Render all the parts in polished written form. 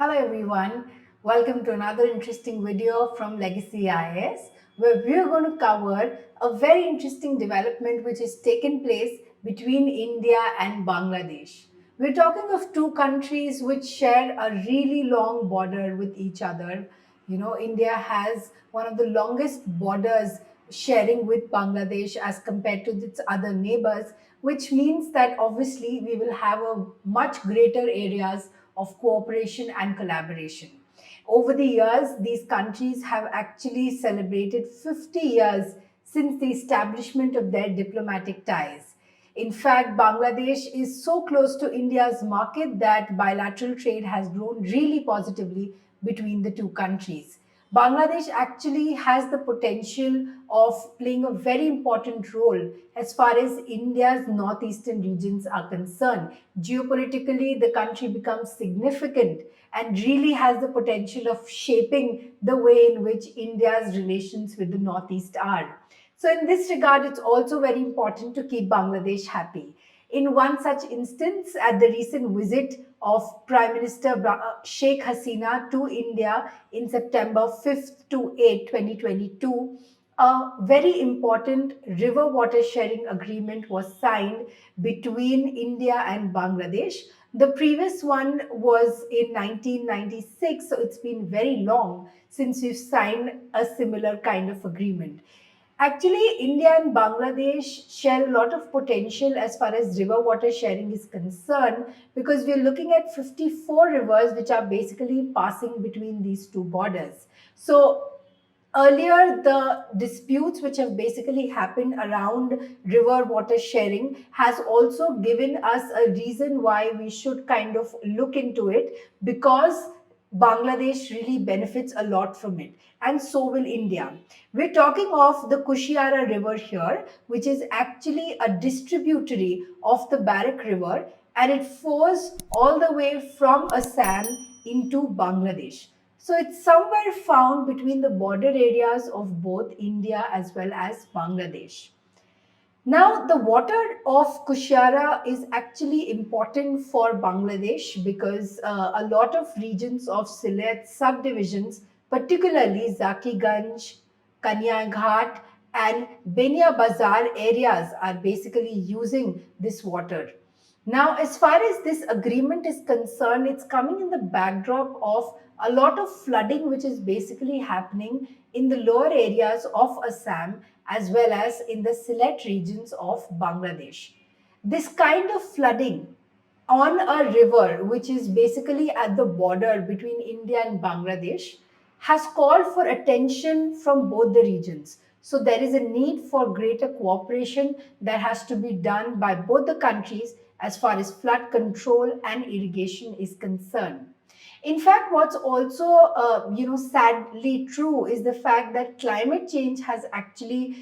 Hello everyone, welcome to another interesting video from Legacy IAS where we are going to cover a very interesting development which has taken place between India and Bangladesh. We're talking of two countries which share a really long border with each other. India has one of the longest borders sharing with Bangladesh as compared to its other neighbors, which means that obviously we will have a much greater areas of cooperation and collaboration. Over the years, these countries have actually celebrated 50 years since the establishment of their diplomatic ties. In fact, Bangladesh is so close to India's market that bilateral trade has grown really positively between the two countries. Bangladesh actually has the potential of playing a very important role as far as India's northeastern regions are concerned. Geopolitically, the country becomes significant and really has the potential of shaping the way in which India's relations with the northeast are. So, in this regard, it's also very important to keep Bangladesh happy. In one such instance, at the recent visit of Prime Minister Sheikh Hasina to India in September 5th to 8th, 2022, a very important river water sharing agreement was signed between India and Bangladesh. The previous one was in 1996, so it's been very long since we've signed a similar kind of agreement. Actually, India and Bangladesh share a lot of potential as far as river water sharing is concerned because we're looking at 54 rivers which are basically passing between these two borders. So, earlier, the disputes which have basically happened around river water sharing has also given us a reason why we should kind of look into it because Bangladesh really benefits a lot from it, and so will India. We're talking of the Kushiyara River here, which is actually a distributary of the Barak River, and it flows all the way from Assam into Bangladesh. So it's somewhere found between the border areas of both India as well as Bangladesh. Now, the water of Kushiyara is actually important for Bangladesh because a lot of regions of Sylhet subdivisions, particularly Zakiganj, Kanyaghat, and Benia Bazar areas, are basically using this water. Now, as far as this agreement is concerned, it's coming in the backdrop of a lot of flooding, which is basically happening in the lower areas of Assam as well as in the Sylhet regions of Bangladesh. This kind of flooding on a river, which is basically at the border between India and Bangladesh, has called for attention from both the regions. So there is a need for greater cooperation that has to be done by both the countries as far as flood control and irrigation is concerned. In fact, what's also sadly true is the fact that climate change has actually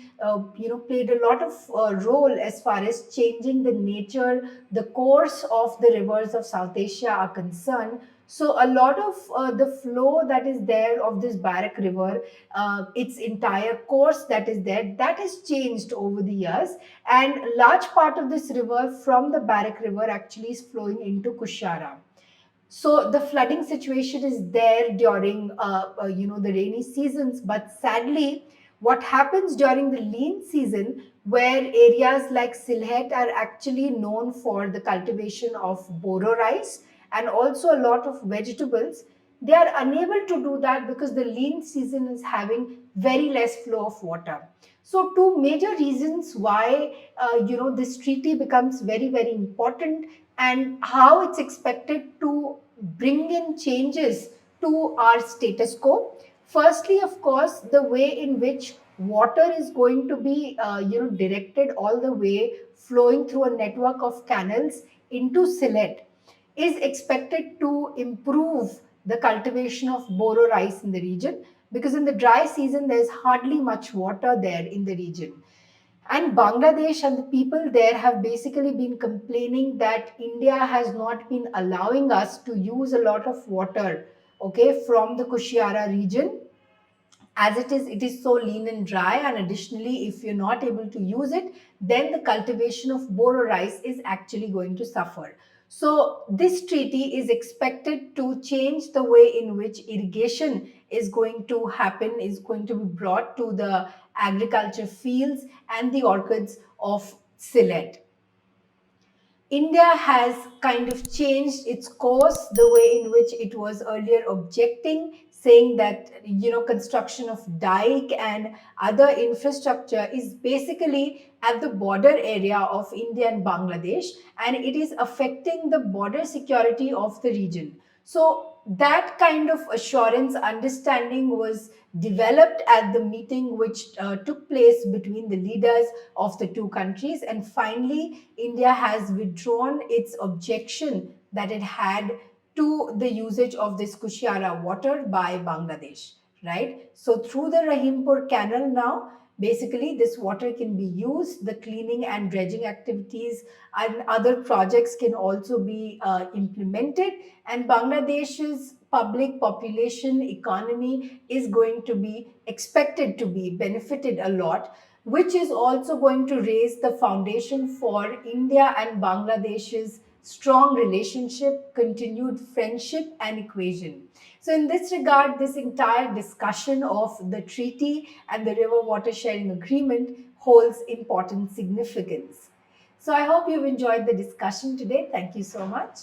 played a lot of role as far as changing the nature, the course of the rivers of South Asia are concerned. So a lot of the flow that is there of this Barak River, its entire course that is there, that has changed over the years, and large part of this river from the Barak River actually is flowing into Kushara. So the flooding situation is there during the rainy seasons, but sadly what happens during the lean season, where areas like Sylhet are actually known for the cultivation of boro rice and also a lot of vegetables, they are unable to do that because the lean season is having very less flow of water. So two major reasons why this treaty becomes very very important and how it's expected to bring in changes to our status quo. Firstly, of course, the way in which water is going to be directed all the way flowing through a network of canals into Sylhet is expected to improve the cultivation of boro rice in the region because in the dry season there's hardly much water there in the region. And Bangladesh and the people there have basically been complaining that India has not been allowing us to use a lot of water, okay, from the Kushiyara region. As it is so lean and dry, and additionally, if you're not able to use it, then the cultivation of boro rice is actually going to suffer. So this treaty is expected to change the way in which irrigation is going to happen, is going to be brought to the agriculture fields and the orchards of Sylhet. India has kind of changed its course, the way in which it was earlier objecting, saying that construction of dike and other infrastructure is basically at the border area of India and Bangladesh, and it is affecting the border security of the region. So that kind of assurance understanding was developed at the meeting which took place between the leaders of the two countries, and finally India has withdrawn its objection that it had to the usage of this Kushiyara water by Bangladesh, right? So through the Rahimpur canal now, basically this water can be used, the cleaning and dredging activities and other projects can also be implemented, and Bangladesh's public population economy is going to be expected to be benefited a lot, which is also going to raise the foundation for India and Bangladesh's strong relationship, continued friendship and equation. So in this regard, this entire discussion of the treaty and the river water sharing agreement holds important significance. So I hope you've enjoyed the discussion today. Thank you so much.